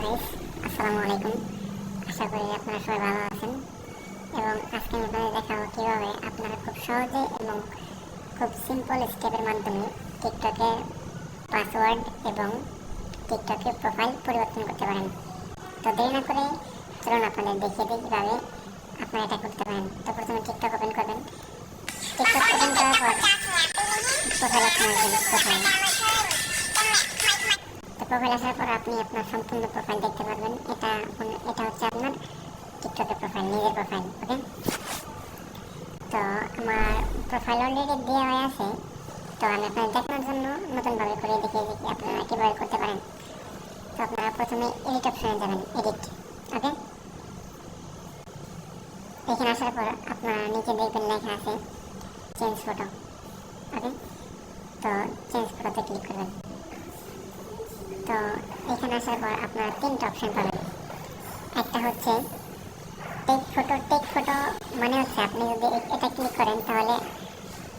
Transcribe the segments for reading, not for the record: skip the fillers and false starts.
Guys, আসসালামু আলাইকুম। আশা করি আপনারা সবাই ভালো আছেন এবং আজকে আমি আপনাদের দেখাবো কীভাবে আপনারা খুব সহজে এবং খুব সিম্পল স্টেপের মাধ্যমে টিকটকের পাসওয়ার্ড এবং টিকটকের প্রোফাইল পরিবর্তন করতে পারেন। তো দেরি না করে চলুন আপনাদের দেখিয়ে দিই কীভাবে আপনারা এটা করতে পারেন। তো প্রথমে টিকটক ওপেন করবেন। টিকটক ওপেন করার পর প্রোফাইল অপশন আসবেন। প্রোফাইল আসার পর আপনি আপনার সম্পূর্ণ প্রোফাইল দেখতে পারবেন। এটা হচ্ছে আপনার টিকটকের প্রোফাইল, নিজের প্রোফাইল। ওকে, তো আমার প্রোফাইল অলরেডি দেওয়া হয়ে আছে। তো আমি আপনাদের দেখানোর জন্য নতুনভাবে করে দেখিয়ে দিই আপনারা কীভাবে করতে পারেন। তো আপনারা প্রথমে এডিট অপশনে যাবেন, এডিট। ওকে, এখানে আসার পর আপনারা নিচে দেখবেন লেখা আছে চেঞ্জ ফটো। ওকে, তো চেঞ্জ ফটোতে ক্লিক করবেন। তো এখানে আসার পর আপনারা তিনটা অপশন পাবেন। একটা হচ্ছে টেক ফটো। টেক ফটো মানে হচ্ছে আপনি যদি এটা ক্লিক করেন তাহলে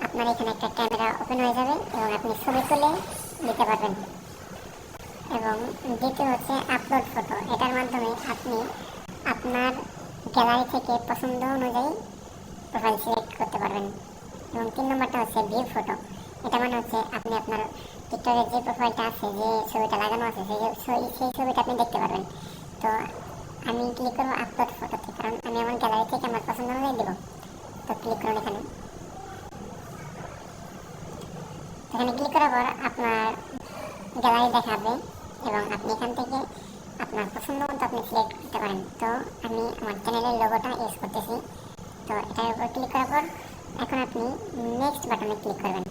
আপনার এখানে একটা ক্যামেরা ওপেন হয়ে যাবে এবং আপনি ছবি তুলে দিতে পারবেন। এবং দ্বিতীয় হচ্ছে আপলোড ফটো। এটার মাধ্যমে আপনি আপনার গ্যালারি থেকে পছন্দ অনুযায়ী প্রোফাইল সিলেক্ট করতে পারবেন। এবং 3 নম্বরটা হচ্ছে ভিউ ফটো। এটা মানে হচ্ছে আপনি আপনার টিকটকের যে প্রোফাইলটা আছে, যে ছবিটা লাগানো আছে, সেই ছবিটা আপনি দেখতে পারবেন। তো আমি ক্লিক করবো আপলোড ফটোতে, কারণ আমি আমার গ্যালারি থেকে আমার পছন্দ অনুযায়ী দেবো। তো ক্লিক করুন এখানে। এখানে ক্লিক করার পর আপনার গ্যালারি দেখাবে এবং আপনি এখান থেকে আপনার পছন্দ মতো আপনি সিলেক্ট করতে পারেন। তো আমি আমার চ্যানেলের লোগোটা ইউজ করতেছি। তো এটার উপর ক্লিক করার পর এখন আপনি নেক্সট বাটনে ক্লিক করবেন।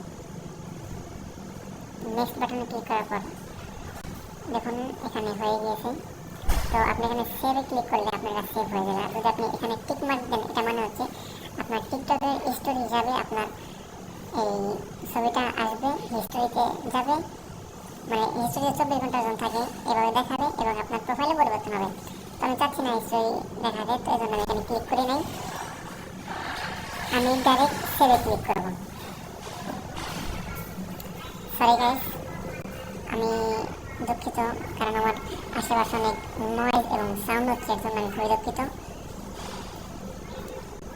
নেক্সট বাটনে ক্লিক করার পর দেখুন এখানে হয়ে গিয়েছে। তো আপনি এখানে সেভে ক্লিক করলে আপনার কাছে সেভ হয়ে যাবে। আর যদি আপনি এখানে টিক মার্ক দেন, এটা মানে হচ্ছে আপনার টিকটকের স্টোরি হিসাবে আপনার এই ছবিটা আসবে, হিস্টোরিতে যাবে, মানে হিস্টোরি 24 ঘন্টা যখন থাকে এভাবে দেখাবে এবং আপনার প্রোফাইলে পরিবর্তন হবে। তো আমি চাচ্ছি না হিস্টোরি দেখাবে, তো এই জন্য আমি এখানে ক্লিক করি নাই, আমি ডাইরেক্ট সেভে ক্লিক করব। সরি গাইস, আমি দুঃখিত, কারণ আমার আশেপাশে অনেক নয়েজ এবং সাউন্ড হচ্ছে, এর জন্য আমি খুবই দুঃখিত।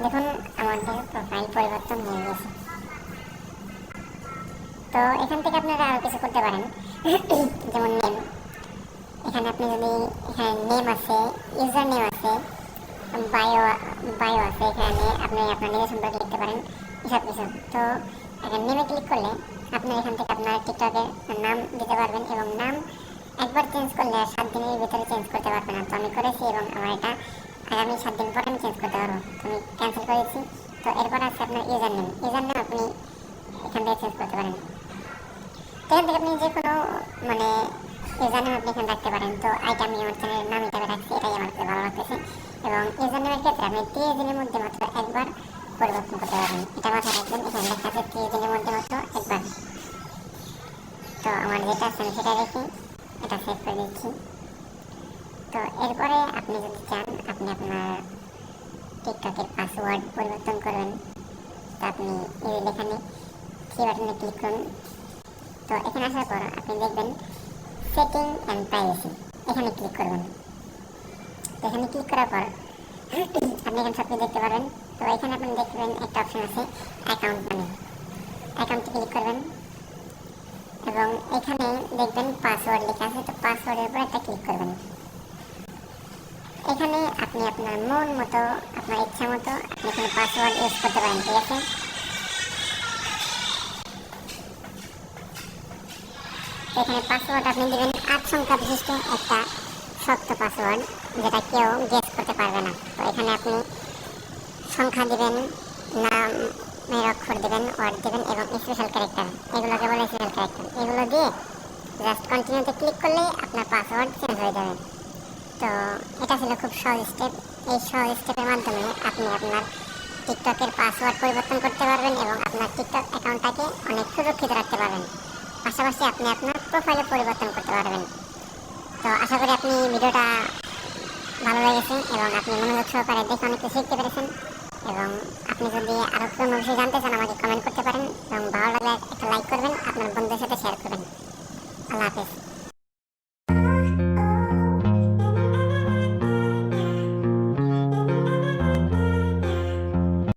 দেখুন আমাদের প্রোফাইল পরিবর্তন হয়ে গেছে। তো এখান থেকে আপনারা আরও কিছু করতে পারেন, যেমন নেম। এখানে আপনি যদি এখানে নেম আছে, ইউজার নেম আছে, বায়ো আছে, এখানে আপনি আপনার নিজের সম্পর্কে লিখতে পারেন, এসব কিছু। তো এখানে নেমে ক্লিক করলে আপনি এখান থেকে আপনার টিকটকের নাম দিতে পারবেন এবং নাম একবার চেঞ্জ করলে আর 7 দিনের ভিতরে চেঞ্জ করতে পারবেন না। তো আমি করেছি এবং আমার এটা আগামী 7 দিন পর আমি চেঞ্জ করতে পারবো। তো আমি ক্যান্সেল করেছি। তো এরপর আছে আপনার ইউজার নেম। ইউজার নেম আপনি এখান থেকে চেঞ্জ করতে পারেন। তো এখান থেকে আপনি যে কোনো মানে ইউজার নেম আপনি এখানে রাখতে পারেন। তো এটা আমি আমার চ্যানেলের নাম হিসাবে রাখছি, এটাই আমার কাছে ভালো লাগতেছে। এবং ইউজার নেমের ক্ষেত্রে আপনি 30 দিনের মধ্যে মাত্র একবার পরিবর্তন করতে পারবেন। এটা মাথায় রাখবেন, এখানে লেখা আছে 30 দিনের মধ্যে মাত্র একবার। তো আমার যেটা আছে আমি সেটা রেখে এটা সেভ করে দিচ্ছি। তো এরপরে আপনি যদি চান আপনি আপনার টিকটকের পাসওয়ার্ড পরিবর্তন করবেন, তো আপনি এই এখানে থ্রি বাটনে ক্লিক করুন। তো এখানে আসার পর আপনি দেখবেন সেটিং অ্যান্ড প্রাইভেসি, এখানে ক্লিক করবেন। তো এখানে ক্লিক করার পর আপনি এখানে সব কিছু দেখতে পারবেন। তো এখানে আপনি দেখবেন একটা অপশন আছে অ্যাকাউন্ট মানি, অ্যাকাউন্টে ক্লিক করবেন এবং এখানে দেখবেন পাসওয়ার্ড লেখা আছে। তো পাসওয়ার্ডের উপর একটা ক্লিক করবেন। এখানে আপনি আপনার মন মতো, আপনার ইচ্ছা মতো আপনি এখানে পাসওয়ার্ড ইউজ করতে পারেন, ঠিক আছে। এখানে পাসওয়ার্ড আপনি দেবেন 8 সংখ্যা বিশিষ্ট একটা শক্ত পাসওয়ার্ড, যেটা কেউ গেস করতে পারবে না। তো এখানে আপনি সংখ্যা দেবেন, নামের অক্ষর দেবেন, ওয়ার্ড দেবেন এবং স্পেশাল ক্যারেক্টার, এগুলোকে বলে স্পেশাল ক্যারেক্টার। এগুলো দিয়ে জাস্ট কন্টিনিউতে ক্লিক করলেই আপনার পাসওয়ার্ড চেঞ্জ হয়ে যাবে। তো এটা ছিল খুব সহজ স্টেপ। এই সহজ স্টেপের মাধ্যমে আপনি আপনার টিকটকের পাসওয়ার্ড পরিবর্তন করতে পারবেন এবং আপনার টিকটক অ্যাকাউন্টটাকে অনেক সুরক্ষিত রাখতে পারবেন। পাশাপাশি আপনি আপনার প্রোফাইলে পরিবর্তন করতে পারবেন। তো আশা করি আপনি ভিডিওটা ভালো লেগেছে এবং আপনি মনোযোগ সহকারে দেখে অনেক কিছু শিখতে পেরেছেন। এবং আপনি যদি আরও কোনো বিষয়ে জানতে চান আমাকে কমেন্ট করতে পারেন এবং ভালো লাগলে একটা লাইক করবেন, আপনার বন্ধুদের সাথে শেয়ার করবেন। আল্লাহ হাফেজ।